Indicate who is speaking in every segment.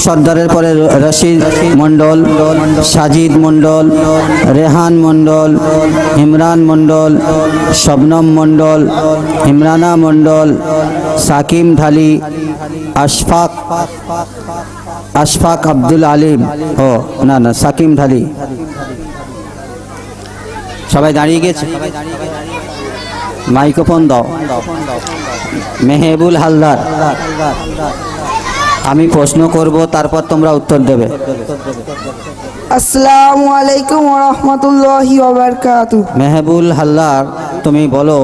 Speaker 1: সর্দারের পরে রশিদ মণ্ডল, সাজিদ মণ্ডল, রেহান মণ্ডল, ইমরান মণ্ডল, শবনম মণ্ডল, ইমরানা মণ্ডল, সাকিম ঢালি, আশফাক আব্দুল আলিম, ও না সাকিম ঢালি। সবাই দাঁড়িয়ে গেছে, মাইক্রোফোন দাও। মেহেবুল হালদার। আমি প্রশ্ন করব, তারপর তোমরা উত্তর দেবে।
Speaker 2: আসসালামু আলাইকুম ওয়া রাহমাতুল্লাহি ওয়া বারাকাতুহু।
Speaker 1: মেহেবুল হালদার, তুমি বলো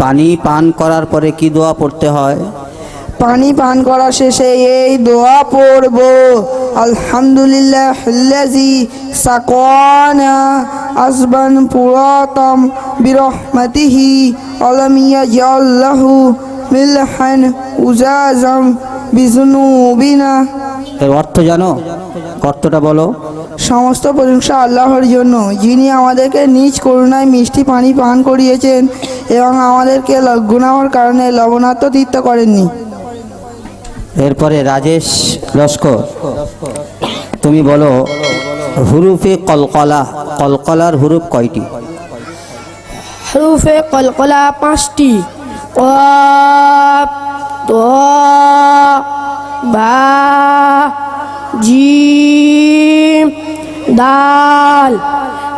Speaker 1: পানি পান করার পরে কি দোয়া পড়তে হয়?
Speaker 2: পানি পান করা শেষে এই দোয়া পড়ব, আলহামদুলিল্লাহিল্লাযী সাকানা আসবান পুরাতাম বিরহমাতিহি আলাম ইয়াজআল লাহু মিলহান উজাজাম বিযুনুবিনা।
Speaker 1: এর অর্থ জানো? অর্থটা বলো।
Speaker 2: সমস্ত প্রশংসা আল্লাহর জন্য, যিনি আমাদেরকে নিজ করুণায় মিষ্টি পানি পান করিয়েছেন এবং আমাদেরকে গুনাহর কারণে লবণাক্ত করেননি।
Speaker 1: এরপরে রাজেশ লস্কর, তুমি বলো হুরুফে কলকলা, কলকলার হুরুফ কয়টি?
Speaker 3: হরুফে কলকলা 5টি। কফ, ত, বা, জিম, দাল,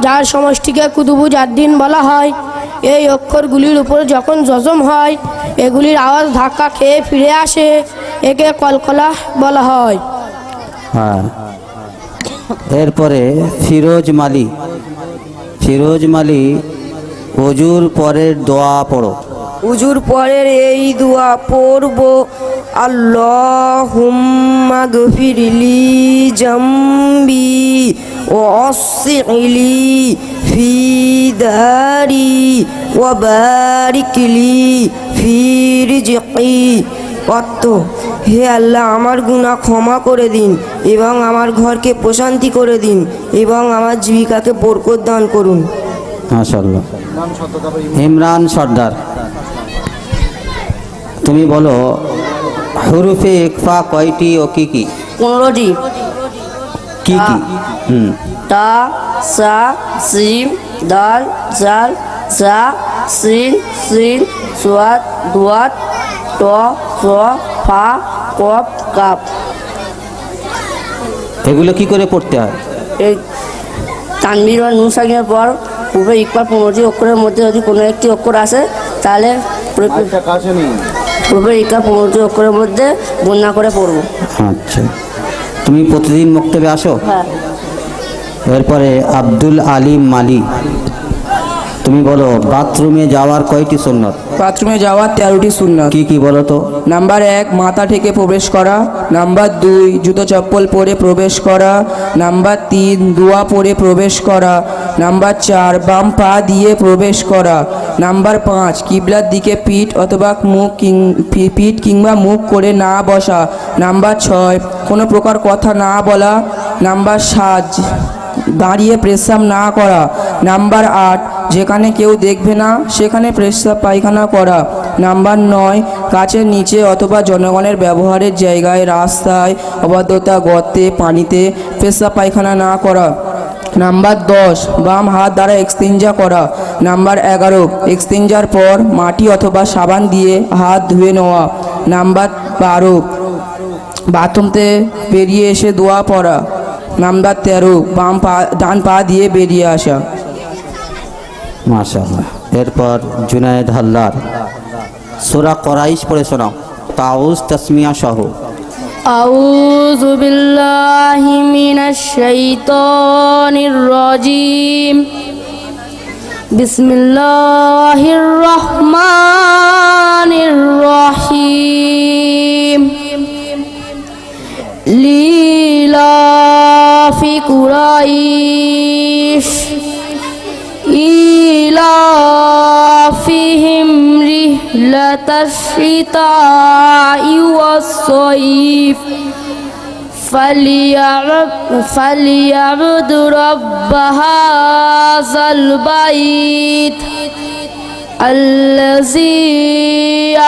Speaker 3: যার সমষ্টিকে কুতুবু জাদ্দিন বলা হয়। এই অক্ষরগুলির উপর যখন জজম হয়, এগুলির আওয়াজ ধাক্কা খেয়ে ফিরে আসে, একে কলকলা বলা হয়।
Speaker 1: হ্যাঁ। এরপরে ফিরোজ মালি, ফিরোজ মালি, ওজুর পরের দোয়া পড়ো।
Speaker 4: উজুর পরের এই দোয়া পড়ব, আল্লাহুম্মা গফিরলি জামবি ওয়া আসসিলি ফি দারি ওয়া বারিকলি ফি রিজকি। অর্থ, হে আল্লাহ, আমার গুনাহ ক্ষমা করে দিন এবং আমার ঘরকে প্রশান্তি করে দিন এবং আমার জীবিকাকে বরকত দান করুন।
Speaker 1: মাশাআল্লাহ। ইমরান সর্দার, তুমি বলো হুরুফে ইকফা কয়টি ও কি কি?
Speaker 3: 15টি।
Speaker 1: কি কি?
Speaker 3: তা, সা, সিম, দাল, জাল, জা, সিন, সিন, সোয়াদ, দুয়াত, ট, স, ফা, কফ, কাফ।
Speaker 1: এগুলো কি করে পড়তে হয়?
Speaker 3: এই তানবীর বা নুন সাকিনের পর পূর্বে ইকফা 15টি অক্ষরের মধ্যে যদি কোনো একটি অক্ষর আসে, তাহলে পূর্বে ইকফা 15টি অক্ষরের মধ্যে বন্যা করে পড়ব।
Speaker 1: আচ্ছা, তুমি প্রতিদিন মক্তবে আসো?
Speaker 3: হ্যাঁ।
Speaker 1: এরপরে আব্দুল আলিম মালি, তুমি বলো বাথরুমে যাওয়ার কয়টি সুন্নত?
Speaker 5: বাথরুমে যাওয়ার 13টি সুন্নাত।
Speaker 1: কি কি বলো তো?
Speaker 5: নাম্বার 1, মাথা ঠেকে প্রবেশ করা। নাম্বার 2, জুতো চপ্পল পরে প্রবেশ করা। নাম্বার 3, দোয়া পরে প্রবেশ করা। নাম্বার 4, বাম পা দিয়ে প্রবেশ করা। নাম্বার 5, কিবলার দিকে পিঠ অথবা পিঠ কিংবা মুখ করে না বসা। নাম্বার 6, কোনো প্রকার কথা না বলা। নাম্বার 7, দাঁড়িয়ে প্রস্রাব না করা। নাম্বার 8, যেখানে কেউ দেখবে না সেখানে প্রস্রাব পায়খানা করা। নাম্বার 9, গাছের নিচে অথবা জনগণের ব্যবহারের জায়গায়, রাস্তায়, অবাধ্যতা, গর্তে, পানিতে প্রস্রাব পায়খানা না করা। নাম্বার 10, বাম হাত দ্বারা এক্সতেঞ্জা করা। নাম্বার 11, এক্সতেঞ্জার পর মাটি অথবা সাবান দিয়ে হাত ধুয়ে নেওয়া। নাম্বার 12, বাথরুমতে বেরিয়ে এসে দোয়া পড়া। নাম্বার 13, ডান পা দিয়ে বেরিয়ে আসা।
Speaker 1: মাশাআল্লাহ। এরপর জুনায়েদ হালদার, সূরা কুরাইশ পড়ে শোনাও, তাউজ তাসমিয়া সহ।
Speaker 3: আউযু বিল্লাহি মিনাশ শাইতানির রাজিম। বিসমিল্লাহির রহমানির রহিম। লিলাফি কুরাইশ ইলাফিহিম রিহলাতাশ শিতাই ওয়াস সাইফ ফালিয়াবুদু রাব্ব হাযাল বাইত আল্লাযী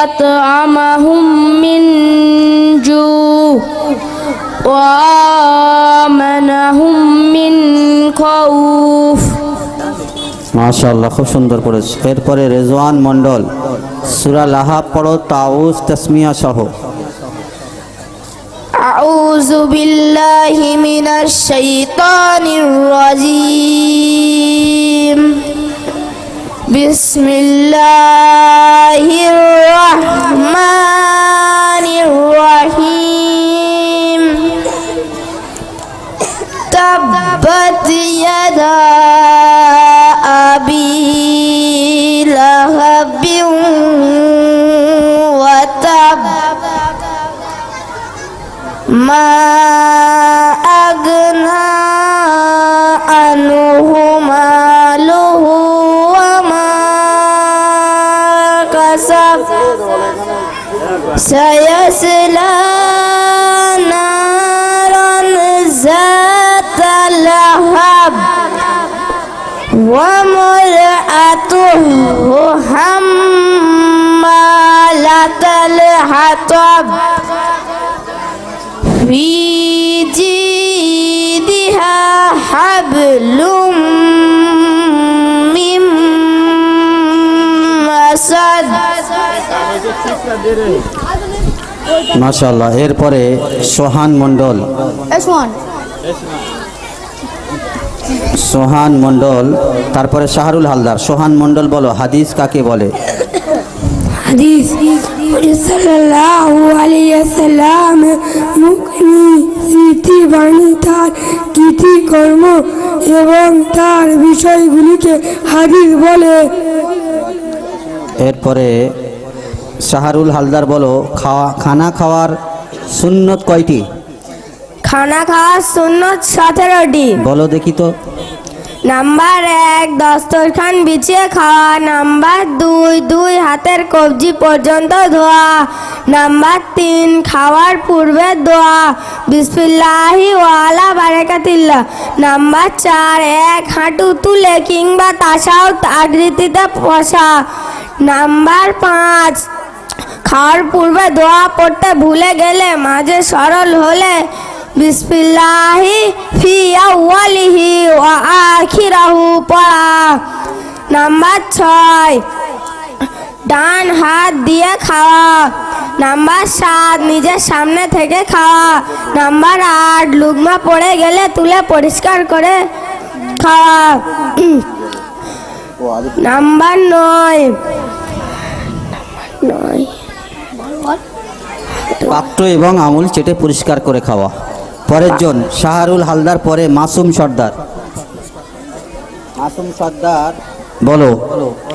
Speaker 3: আত'আমাহুম মিন জু' وآمنهم من خوف
Speaker 1: মাশাআল্লাহ, খুব সুন্দর পড়েছে। এরপরে রেজওয়ান মণ্ডল, সূরা লাহাব পড়ো তাউজ তাসমিয়া সহ।
Speaker 3: أعوذ بالله من الشيطان الرجيم بسم الله الرحمن الرحيم تبت يدا أبي لهب وتب ما أغنى عنه ماله وما كسب سيصلى نارا ذات لهب وامرأته حمالة الحطب في جيدها حبل من مسد
Speaker 1: মাশাআল্লাহ। এরপরে সোহান মণ্ডল, সোহান মণ্ডল, তারপরে শাহরুল হালদার। সোহান মণ্ডল বলো হাদিস কাকে বলে?
Speaker 3: حديث صلى الله عليه وسلم মুখনি স্মৃতি বাণী তার কীর্তি কর্ম এবং তার বিষয়গুলিকে হাদিস বলে।
Speaker 1: এরপরে শাহরুল হালদার বলো খানা খাওয়ার সুন্নত কয়টি?
Speaker 3: খানা খাওয়ার সুন্নত 17টি।
Speaker 1: বলো দেখি তো।
Speaker 3: নাম্বার 1 দস্তরখান বিছিয়ে খাওয়া। নাম্বার 2 দুই হাতের কবজি পর্যন্ত ধোয়া। নাম্বার 3 খাওয়ার পূর্বে দোয়া বিসমিল্লাহি ওয়া আলা বারাকাতিল্লাহ। নাম্বার 4 এক হাঁটু তুলে কিংবা তাসাউদ আকৃতিতে বসা। নাম্বার 5 খাওয়ার পূর্বে দোয়া পড়তে ভুলে গেলে মাঝে সরল হলে বিসমিল্লাহি ফি আউয়ালিহি ওয়া আখিরাহু পড়া। নাম্বার 6 ডান হাত দিয়ে খাওয়া। নাম্বার 7 নিজের সামনে থেকে খাওয়া। নাম্বার 8 লুকমা পড়ে গেলে তুলে পরিষ্কার করে খাওয়া। নাম্বার 9
Speaker 1: পাত্র এবং আঙুল চেটে পরিষ্কার করে খাওয়া। পরের জন শাহরুল হালদার, পরে মাসুম সর্দার। মাসুম সর্দার বলো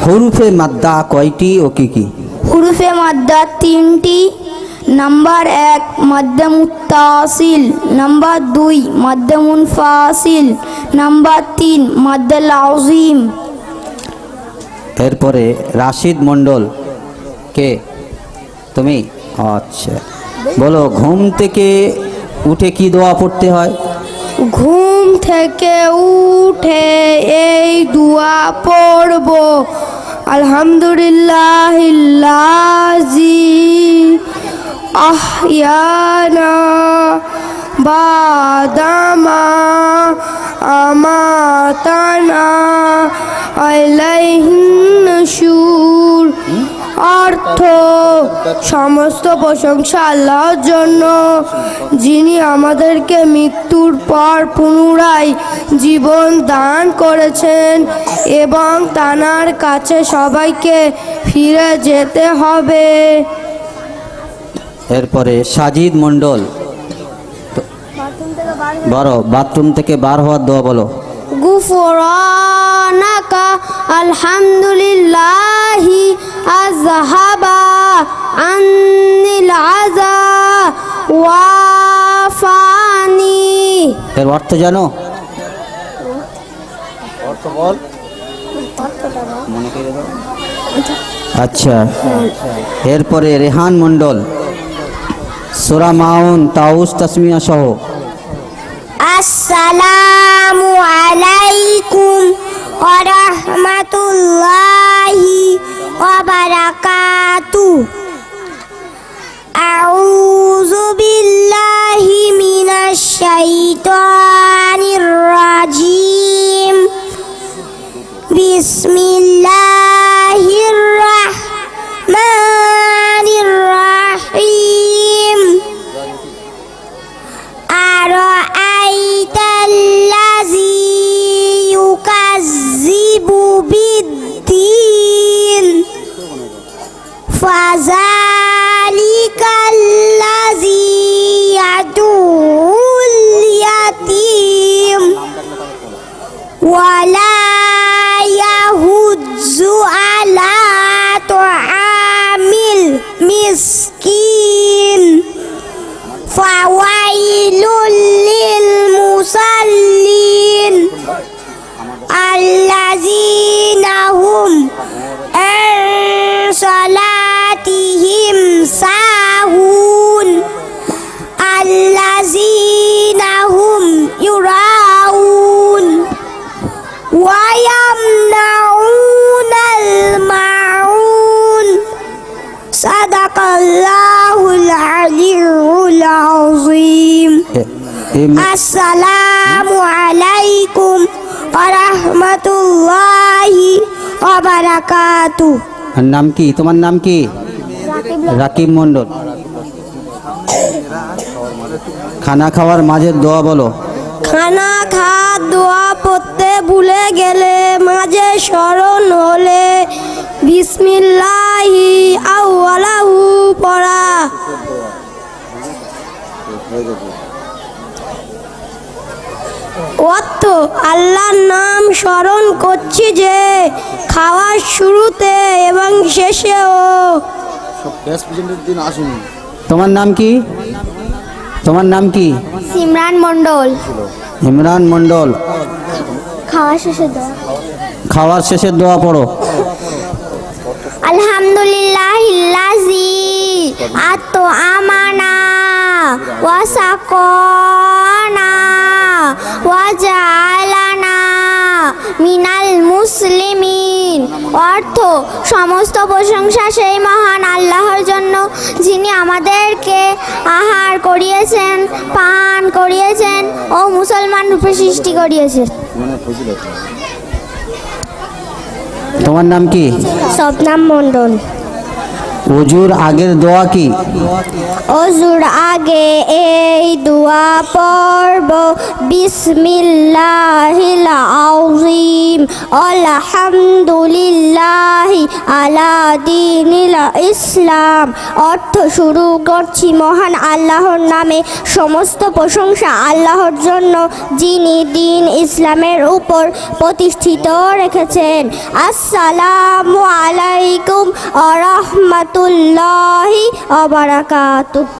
Speaker 1: হুরুফে মাদ্দা কয়টি ও কি কি?
Speaker 6: হুরুফে মাদ্দা 3টি। নাম্বার 1 মাদ্দা মুত্তাসিল। নাম্বার 2 মাদ্দা মুনফাসিল। নাম্বার 3 মাদ্দা লাযিম।
Speaker 1: এরপরে রাশিদ মণ্ডল, কে তুমি? আচ্ছা, বলো ঘুম থেকে উঠে কি দোয়া পড়তে হয়?
Speaker 3: ঘুম থেকে উঠে এই দোয়া পড়ব আলহামদুলিল্লাহিল্লাযী আহইয়ানা বাদামা আমাতানা ইলাইহিন নুশুর। অর্থ সমস্ত প্রশংসা আল্লাহর জন্য, যিনি আমাদেরকে মৃত্যুর পর পুনরায় জীবন দান করেছেন এবং তানার কাছে সবাইকে ফিরে যেতে হবে।
Speaker 1: এরপরে সাজিদ মণ্ডল, বলো বাথরুম থেকে বার হওয়ার দোয়া বলো।
Speaker 6: গুফরানাকা আলহামদুলিল্লাহি আযহাবা আন্নিল আযা ওয়াফানি।
Speaker 1: এর অর্থ জানো? অর্থ বল। আচ্ছা, এরপরে রেহান মণ্ডল, সূরা মাউন তাউস তাসমিয়া সহ।
Speaker 6: আসসালামু আলাইকুম ওয়া রাহমাতুল্লাহি ওয়া বারাকাতুহু। আউযু বিল্লাহি মিনাশ أرأيت الذي يكذب بالدين فذلك الذي يدعو اليتيم ولا يحض على طعام المسكين فويل للمصلين الذين هم عن صلاتهم ساهون الذين هم يراءون ويمنعون الماعون صدق الله العلي العظيم السلام عليكم ورحمة الله وبركاته
Speaker 1: আর নাম কি, তোমার নাম কি? রাকিব মণ্ডল। খানা খাওয়ার মাঝে দোয়া বলো।
Speaker 3: খানা খাওয়ার দোয়া পড়তে ভুলে গেলে মাঝে স্মরণ হলে বিসমিল্লাহি আউয়ালাহু পড়া। অর্থ আল্লাহর নাম স্মরণ করছি যে খাওয়ার শুরুতে এবং শেষেও।
Speaker 1: তোমার নাম কি? তোমার নাম কি?
Speaker 6: সিমরান মণ্ডল।
Speaker 1: ইমরান মণ্ডল।
Speaker 6: খাওয়া শেষে দোয়া।
Speaker 1: খাওয়ার শেষে দোয়া পড়ো।
Speaker 6: আলহামদুলিল্লাহিল্লাযী আত'আমানা ওয়া সাকানা ওয়া জাআলানা মিনাল মুসলিমিন। অর্থ সমস্ত প্রশংসা সেই মহান আল্লাহর জন্য যিনি আমাদেরকে আহার করিয়েছেন, পান করিয়েছেন ও মুসলমান রূপে সৃষ্টি করিয়েছেন।
Speaker 1: তোমার নাম কি?
Speaker 6: শবনম মণ্ডল।
Speaker 1: ওজুর আগের দোয়া কি?
Speaker 6: অজুর আগে এই দোয়া পড়ব, বিসমিল্লাহিল আযীম আলহামদুলিল্লাহি আলা দীনিল ইসলাম। অর্থ শুরু করছি মহান আল্লাহর নামে, সমস্ত প্রশংসা আল্লাহর জন্য যিনি দিন ইসলামের উপর প্রতিষ্ঠিত রেখেছেন। আসসালামু আলাইকুম ওয়া রাহমাতুল্লাহি ওয়া বারাকাতুহু।